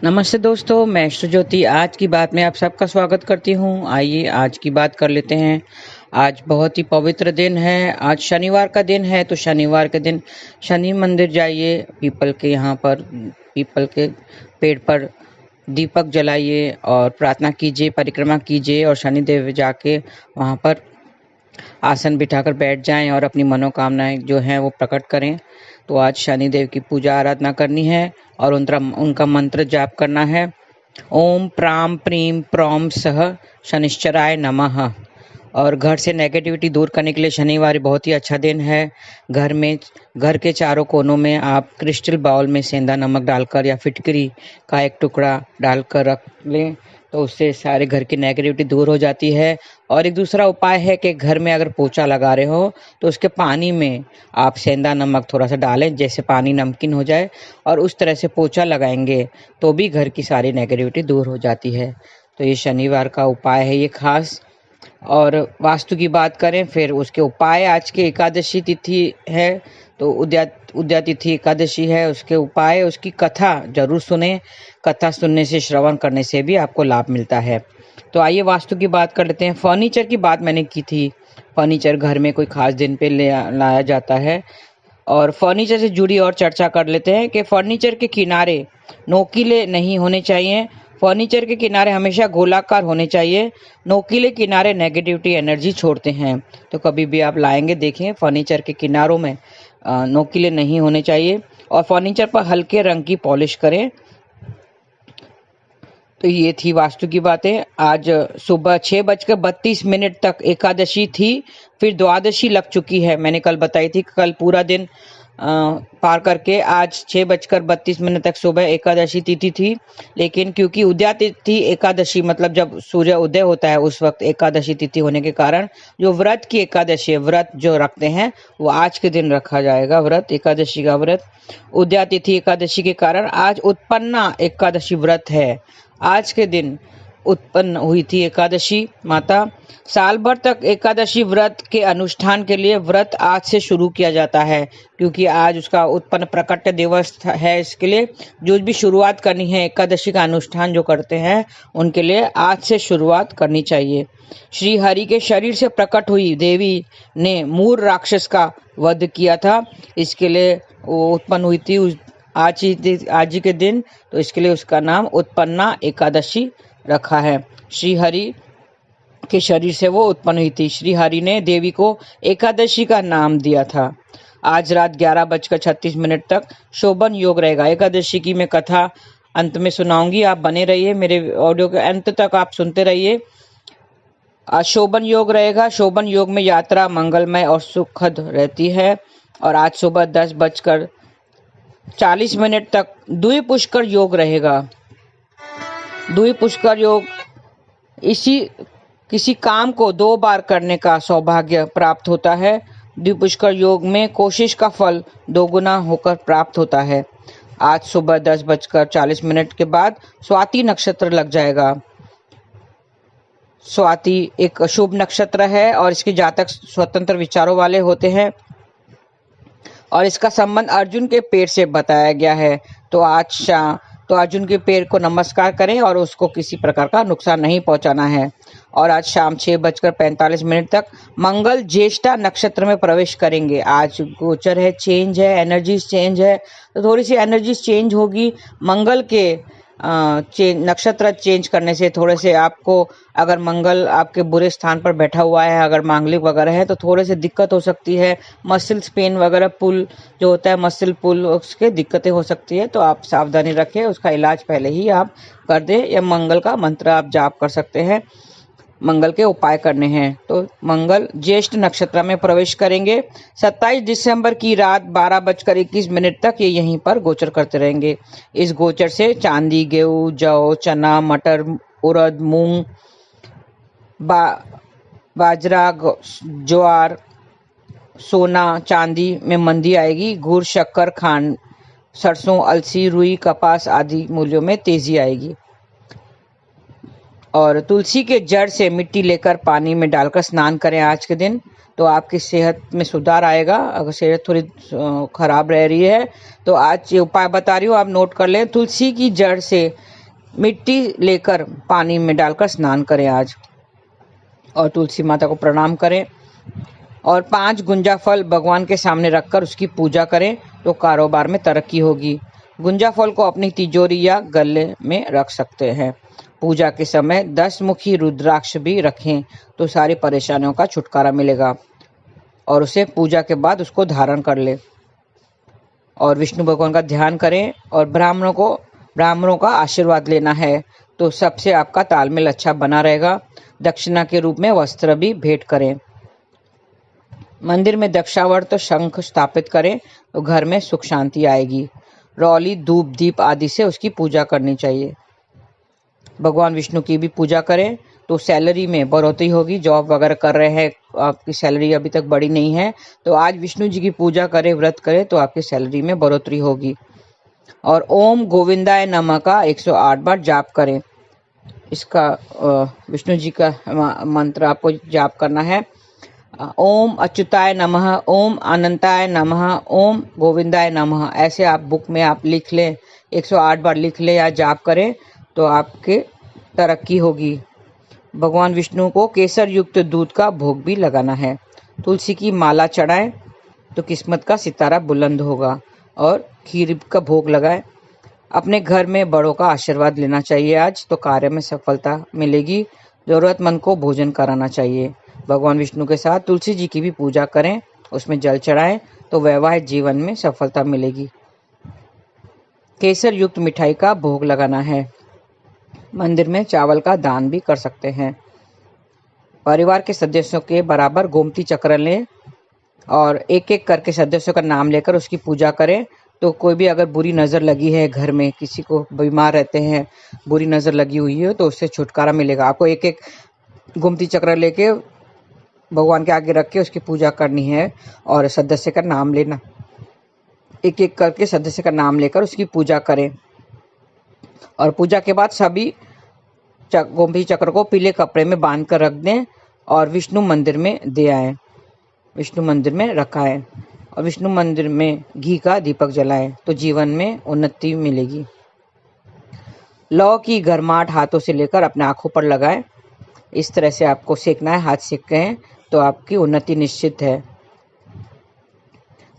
नमस्ते दोस्तों, मैं सुज्योति आज की बात में आप सबका स्वागत करती हूँ। आइए आज की बात कर लेते हैं। आज बहुत ही पवित्र दिन है। आज शनिवार का दिन है, तो शनिवार के दिन शनि मंदिर जाइए। पीपल के पेड़ पर दीपक जलाइए और प्रार्थना कीजिए, परिक्रमा कीजिए और शनिदेव जाके वहाँ पर आसन बिठाकर बैठ जाएं और अपनी मनोकामनाएं जो हैं वो प्रकट करें। तो आज शनिदेव की पूजा आराधना करनी है और उनका मंत्र जाप करना है। ओम प्राम प्रीम प्रौम सह शनिश्चराय नमः। और घर से नेगेटिविटी दूर करने के लिए शनिवार बहुत ही अच्छा दिन है। घर के चारों कोनों में आप क्रिस्टल बाउल में सेंधा नमक डालकर या फिटकरी का एक टुकड़ा डालकर रख लें, तो उससे सारे घर की नेगेटिविटी दूर हो जाती है। और एक दूसरा उपाय है कि घर में अगर पोछा लगा रहे हो तो उसके पानी में आप सेंधा नमक थोड़ा सा डालें, जैसे पानी नमकीन हो जाए, और उस तरह से पोछा लगाएंगे तो भी घर की सारी नेगेटिविटी दूर हो जाती है। तो ये शनिवार का उपाय है ये खास। और वास्तु की बात करें फिर उसके उपाय, आज के एकादशी तिथि है तो उद्या तिथि एकादशी है। उसके उपाय, उसकी कथा जरूर सुने। कथा सुनने से, श्रवण करने से भी आपको लाभ मिलता है। तो आइए वास्तु की बात कर लेते हैं। फर्नीचर की बात मैंने की थी। फर्नीचर घर में कोई खास दिन पे लाया जाता है। और फर्नीचर से जुड़ी और चर्चा कर लेते हैं कि फर्नीचर के किनारे नोकीले नहीं होने चाहिए। फर्नीचर के किनारे हमेशा गोलाकार होने चाहिए। नोकीले किनारे नेगेटिविटी एनर्जी छोड़ते हैं। तो कभी भी आप लाएंगे देखें, फर्नीचर के किनारों में नोकीले नहीं होने चाहिए। और फर्नीचर पर हल्के रंग की पॉलिश करें। तो ये थी वास्तु की बातें। आज सुबह 6:32 तक एकादशी थी, फिर द्वादशी लग चुकी है। मैंने कल बताई थी, कल पूरा दिन पार करके आज 6:32 तक सुबह एकादशी तिथि थी। लेकिन क्योंकि उद्या तिथि एकादशी, मतलब जब सूर्य उदय होता है उस वक्त एकादशी तिथि होने के कारण जो व्रत की एकादशी है, व्रत जो रखते हैं वो आज के दिन रखा जाएगा। व्रत एकादशी का व्रत उद्या तिथि एकादशी के कारण आज उत्पन्ना एकादशी व्रत है। आज के दिन उत्पन्न हुई थी एकादशी माता। साल भर तक एकादशी व्रत के अनुष्ठान के लिए व्रत आज से शुरू किया जाता है, क्योंकि आज उसका उत्पन्न प्रकट दिवस है। इसके लिए जो भी शुरुआत करनी है, एकादशी का अनुष्ठान जो करते हैं उनके लिए आज से शुरुआत करनी चाहिए। श्री हरि के शरीर से प्रकट हुई देवी ने मूर राक्षस का वध किया था। इसके लिए वो उत्पन्न हुई थी आज ही के दिन, तो इसके लिए उसका नाम उत्पन्ना एकादशी रखा है। श्री हरि के शरीर से वो उत्पन्न हुई थी। श्री हरि ने देवी को एकादशी का नाम दिया था। आज रात 11:36 तक शोभन योग रहेगा। एकादशी की मैं कथा अंत में सुनाऊंगी, आप बने रहिए, मेरे ऑडियो के अंत तक आप सुनते रहिए। आज शोभन योग रहेगा। शोभन योग में यात्रा मंगलमय और सुखद रहती है। और आज सुबह 10:40 तक द्वि पुष्कर योग रहेगा। द्वि पुष्कर योग किसी काम को 2 बार करने का सौभाग्य प्राप्त होता है। द्विपुष्कर योग में कोशिश का फल 2 गुना होकर प्राप्त होता है। आज सुबह 10:40 के बाद स्वाति नक्षत्र लग जाएगा। स्वाति एक शुभ नक्षत्र है और इसके जातक स्वतंत्र विचारों वाले होते हैं और इसका संबंध अर्जुन के पेड़ से बताया गया है। तो अर्जुन के पेड़ को नमस्कार करें और उसको किसी प्रकार का नुकसान नहीं पहुंचाना है। और आज शाम 6:45 तक मंगल ज्येष्ठा नक्षत्र में प्रवेश करेंगे। आज गोचर है, चेंज है, एनर्जीज चेंज है, तो थोड़ी सी एनर्जीज चेंज होगी। मंगल के नक्षत्र चेंज करने से थोड़े से आपको, अगर मंगल आपके बुरे स्थान पर बैठा हुआ है, अगर मांगलिक वगैरह है, तो थोड़े से दिक्कत हो सकती है। मसल्स पेन वगैरह, पुल जो होता है मसल पुल, उसके दिक्कतें हो सकती है। तो आप सावधानी रखें, उसका इलाज पहले ही आप कर दें, या मंगल का मंत्र आप जाप कर सकते हैं। मंगल के उपाय करने हैं। तो मंगल ज्येष्ठ नक्षत्र में प्रवेश करेंगे। 27 दिसंबर की रात 12:21 तक ये यहीं पर गोचर करते रहेंगे। इस गोचर से चांदी, गेहूं, जौ, चना, मटर, उड़द, मूंग, बाजरा, ज्वार, सोना, चांदी में मंदी आएगी। गुड़, शक्कर, खांड, सरसों, अलसी, रुई, कपास आदि मूल्यों में तेजी आएगी। और तुलसी के जड़ से मिट्टी लेकर पानी में डालकर स्नान करें आज के दिन, तो आपकी सेहत में सुधार आएगा। अगर सेहत थोड़ी खराब रह रही है तो आज ये उपाय बता रही हूँ, आप नोट कर लें। तुलसी की जड़ से मिट्टी लेकर पानी में डालकर स्नान करें आज, और तुलसी माता को प्रणाम करें, और 5 गुंजा फल भगवान के सामने रखकर उसकी पूजा करें तो कारोबार में तरक्की होगी। गुंजा फल को अपनी तिजोरी या गले में रख सकते हैं। पूजा के समय 10 मुखी रुद्राक्ष भी रखें तो सारी परेशानियों का छुटकारा मिलेगा, और उसे पूजा के बाद उसको धारण कर ले। और विष्णु भगवान का ध्यान करें, और ब्राह्मणों का आशीर्वाद लेना है तो सबसे आपका तालमेल अच्छा बना रहेगा। दक्षिणा के रूप में वस्त्र भी भेंट करें। मंदिर में दक्षावर्त शंख स्थापित करें तो घर में सुख शांति आएगी। रौली, धूप, दीप आदि से उसकी पूजा करनी चाहिए। भगवान विष्णु की भी पूजा करें तो सैलरी में बढ़ोतरी होगी। जॉब वगैरह कर रहे हैं, आपकी सैलरी अभी तक बढ़ी नहीं है तो आज विष्णु जी की पूजा करें, व्रत करें तो आपकी सैलरी में बढ़ोतरी होगी। और ओम गोविंदाय नमः का 108 बार जाप करें। इसका विष्णु जी का मंत्र आपको जाप करना है। ओम अच्युताय नमः, ओम अनंताय नमः, ओम गोविंदाय नमः, ऐसे आप बुक में आप लिख लें, 108 बार लिख लें या जाप करें तो आपके तरक्की होगी। भगवान विष्णु को केसर युक्त दूध का भोग भी लगाना है। तुलसी की माला चढ़ाएं तो किस्मत का सितारा बुलंद होगा, और खीर का भोग लगाएं। अपने घर में बड़ों का आशीर्वाद लेना चाहिए आज तो कार्य में सफलता मिलेगी। जरूरतमंद को भोजन कराना चाहिए। भगवान विष्णु के साथ तुलसी जी की भी पूजा करें, उसमें जल चढ़ाएं तो वैवाहिक जीवन में सफलता मिलेगी। केसर युक्त मिठाई का भोग लगाना है। मंदिर में चावल का दान भी कर सकते हैं। परिवार के सदस्यों के बराबर गोमती चक्र लें और एक एक करके सदस्यों का नाम लेकर उसकी पूजा करें तो कोई भी अगर बुरी नज़र लगी है, घर में किसी को बीमार रहते हैं, बुरी नज़र लगी हुई है तो उससे छुटकारा मिलेगा। आपको एक एक गोमती चक्र लेके भगवान के आगे रख के उसकी पूजा करनी है और सदस्य का नाम लेना। एक एक करके सदस्य का नाम लेकर उसकी पूजा करें, और पूजा के बाद सभी गोमती चक्र को पीले कपड़े में बांध कर रख दें और विष्णु मंदिर में दे आएं। विष्णु मंदिर में रखाएं और विष्णु मंदिर में घी का दीपक जलाएं तो जीवन में उन्नति मिलेगी। लौ की गर्माहट हाथों से लेकर अपने आंखों पर लगाएं। इस तरह से आपको सेकना है, हाथ सेक हैं तो आपकी उन्नति निश्चित है।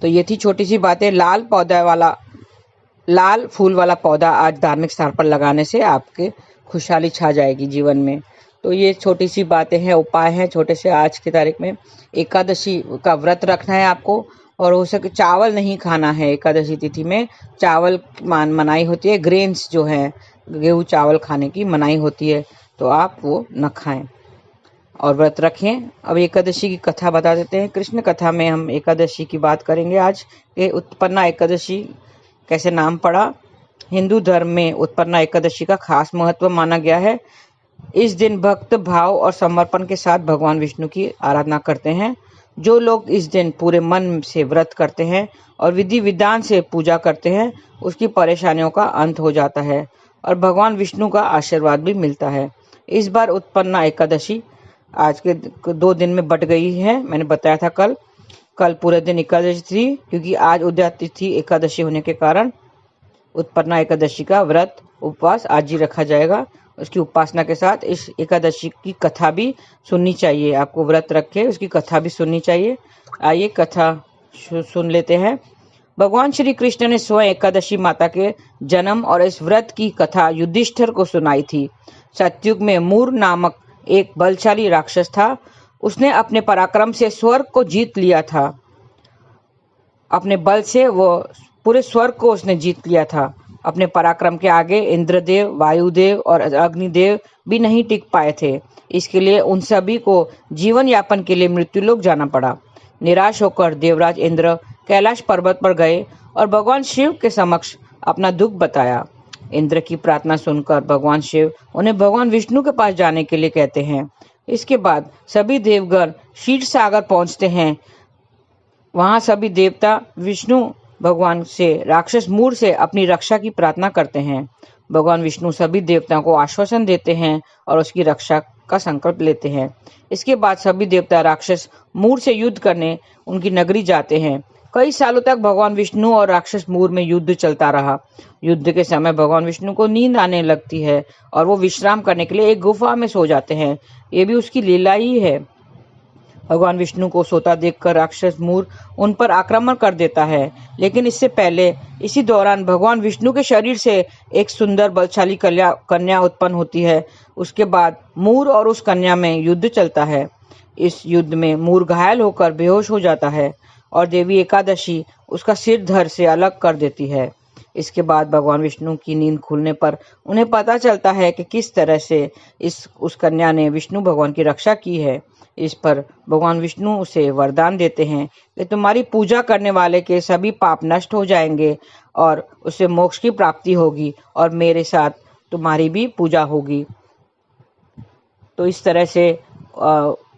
तो ये थी छोटी सी बातें। लाल फूल वाला पौधा आज धार्मिक स्थान पर लगाने से आपके खुशहाली छा जाएगी जीवन में। तो ये छोटी सी बातें हैं, उपाय हैं छोटे से। आज की तारीख में एकादशी का व्रत रखना है आपको, और हो सके चावल नहीं खाना है। एकादशी तिथि में चावल मनाही होती है, ग्रेन्स जो है गेहूँ चावल खाने की मनाही होती है, तो आप वो न खाएं और व्रत रखें। अब एकादशी की कथा बता देते हैं। कृष्ण कथा में हम एकादशी की बात करेंगे आज। ये उत्पन्ना एकादशी कैसे नाम पड़ा। हिंदू धर्म में उत्पन्ना एकादशी का खास महत्व माना गया है। इस दिन भक्त भाव और समर्पण के साथ भगवान विष्णु की आराधना करते हैं। जो लोग इस दिन पूरे मन से व्रत करते हैं और विधि विधान से पूजा करते हैं, उसकी परेशानियों का अंत हो जाता है और भगवान विष्णु का आशीर्वाद भी मिलता है। इस बार उत्पन्ना एकादशी आज के 2 दिन में बट गई है। मैंने बताया था कल पूरे दिन एकादशी थी, क्योंकि आज उद्या तिथि एकादशी होने के कारण उत्पन्ना एकादशी का व्रत उपवास आज ही रखा जाएगा। उसकी उपासना के साथ इस एकादशी की कथा भी सुननी चाहिए। आपको व्रत रखे उसकी कथा भी सुननी चाहिए। आइए कथा सुन लेते हैं। भगवान श्री कृष्ण ने स्वयं एकादशी माता के जन्म और इस व्रत की कथा युधिष्ठिर को सुनाई थी। सतयुग में मूर नामक एक बलशाली राक्षस था। उसने अपने पराक्रम से स्वर्ग को जीत लिया था। अपने बल से वो पूरे स्वर्ग को उसने जीत लिया था। अपने पराक्रम के आगे इंद्रदेव, वायुदेव और अग्निदेव भी नहीं टिक पाए थे। इसके लिए उन सभी को जीवन यापन के लिए मृत्युलोक जाना पड़ा। निराश होकर देवराज इंद्र कैलाश पर्वत पर गए और भगवान शिव के समक्ष अपना दुख बताया। इंद्र की प्रार्थना सुनकर भगवान शिव उन्हें भगवान विष्णु के पास जाने के लिए कहते हैं। इसके बाद सभी देवगण क्षीर सागर पहुंचते हैं। वहां सभी देवता विष्णु भगवान से राक्षस मूर से अपनी रक्षा की प्रार्थना करते हैं। भगवान विष्णु सभी देवताओं को आश्वासन देते हैं और उसकी रक्षा का संकल्प लेते हैं। इसके बाद सभी देवता राक्षस मूर से युद्ध करने उनकी नगरी जाते हैं। कई सालों तक भगवान विष्णु और राक्षस मूर में युद्ध चलता रहा। युद्ध के समय भगवान विष्णु को नींद आने लगती है और वो विश्राम करने के लिए एक गुफा में सो जाते हैं। ये भी उसकी लीला ही है। भगवान विष्णु को सोता देखकर राक्षस मूर उन पर आक्रमण कर देता है, लेकिन इससे पहले इसी दौरान भगवान विष्णु के शरीर से एक सुंदर बलशाली कन्या उत्पन्न होती है। उसके बाद मूर और उस कन्या में युद्ध चलता है। इस युद्ध में मूर घायल होकर बेहोश हो जाता है और देवी एकादशी उसका सिर धड़ से अलग कर देती है। इसके बाद भगवान विष्णु की नींद खुलने पर उन्हें पता चलता है कि किस तरह से उस कन्या ने विष्णु भगवान की रक्षा की है। इस पर भगवान विष्णु उसे वरदान देते हैं कि तुम्हारी पूजा करने वाले के सभी पाप नष्ट हो जाएंगे और उसे मोक्ष की प्राप्ति होगी और मेरे साथ तुम्हारी भी पूजा होगी। तो इस तरह से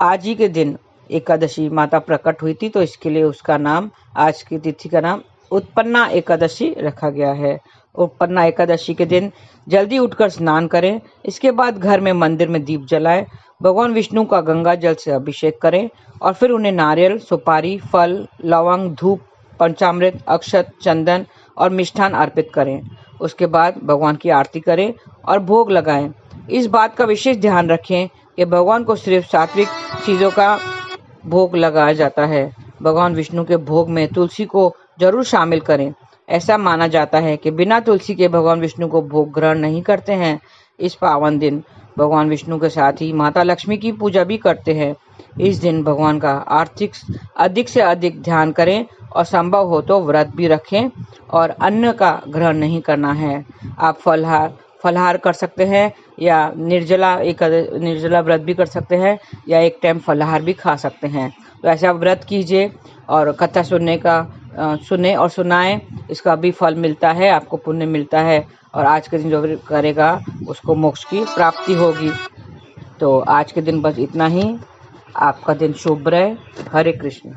आज ही के दिन एकादशी माता प्रकट हुई थी, तो इसके लिए उसका नाम, आज की तिथि का नाम उत्पन्ना एकादशी रखा गया है। उत्पन्ना एकादशी के दिन जल्दी उठकर स्नान करें। इसके बाद घर में मंदिर में दीप जलाएं, भगवान विष्णु का गंगा जल से अभिषेक करें और फिर उन्हें नारियल, सुपारी, फल, लवंग, धूप, पंचामृत, अक्षत, चंदन और मिष्ठान अर्पित करें। उसके बाद भगवान की आरती करें और भोग लगाएं। इस बात का विशेष ध्यान रखें कि भगवान को सिर्फ सात्विक चीज़ों का भोग लगाया जाता है। भगवान विष्णु के भोग में तुलसी को जरूर शामिल करें। ऐसा माना जाता है कि बिना तुलसी के भगवान विष्णु को भोग ग्रहण नहीं करते हैं। इस पावन दिन भगवान विष्णु के साथ ही माता लक्ष्मी की पूजा भी करते हैं। इस दिन भगवान का अधिक से अधिक ध्यान करें और संभव हो तो व्रत भी रखें और अन्न का ग्रहण नहीं करना है। आप फलाहार कर सकते हैं या निर्जला व्रत भी कर सकते हैं या एक टाइम फलाहार भी खा सकते हैं। तो ऐसा व्रत कीजिए और कथा सुने और सुनाएं। इसका भी फल मिलता है, आपको पुण्य मिलता है और आज के दिन जो करेगा उसको मोक्ष की प्राप्ति होगी। तो आज के दिन बस इतना ही। आपका दिन शुभ रहे। हरे कृष्ण।